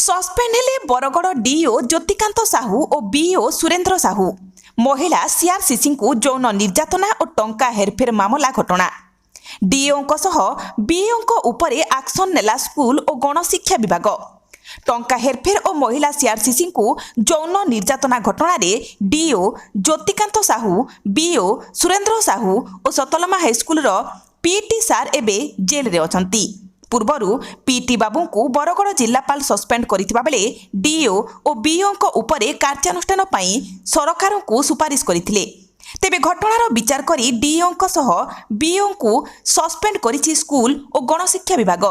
Suspend ହେଲେ Bargarh deo Jyotikant Sahu ଓ BO Surendra Sahu. ମହିଳା ସିଆର୍ସିସିଙ୍କୁ ଯୌନ ନିର୍ଯାତନା ଓ ଟଙ୍କା ହେରଫେର ମାମଲା ଘଟଣା। ଡିଓଙ୍କ ସହ ବିଓଙ୍କ ଉପରେ ଆକ୍ସନ ନେଲା ସ୍କୁଲ ଓ ଗଣଶିକ୍ଷା ବିଭାଗ। ଟଙ୍କା ହେରଫେର ଓ ମହିଳା ସିଆର୍ସିସିଙ୍କୁ ଯୌନ ନିର୍ଯାତନା ଘଟଣାରେ ଡିଓ ଜ୍ୟୋତିକାନ୍ତ ସାହୁ, ବିଓ ସୁରେନ୍ଦ୍ର ସାହୁ ଓ ସତଲମା ହାଇସ୍କୁଲର ପିଟି ସାର୍ ଏବେ ଜେଲରେ ଅଛନ୍ତି। ପୂର୍ବରୁ ପିଟି ବାବୁଙ୍କୁ ବରଗଡ଼ ଜିଲ୍ଲାପାଳ ସସ୍ପେଣ୍ଡ କରିଥିବା ବେଳେ ଡିଓ ଓ ବିଓଙ୍କ ଉପରେ କାର୍ଯ୍ୟାନୁଷ୍ଠାନ ପାଇଁ ସରକାରଙ୍କୁ ସୁପାରିଶ କରିଥିଲେ। ତେବେ ଘଟଣାର ବିଚାର କରି ଡିଓଙ୍କ ସହ ବିଓଙ୍କୁ ସସ୍ପେଣ୍ଡ କରିଛି ସ୍କୁଲ ଓ ଗଣଶିକ୍ଷା ବିଭାଗ।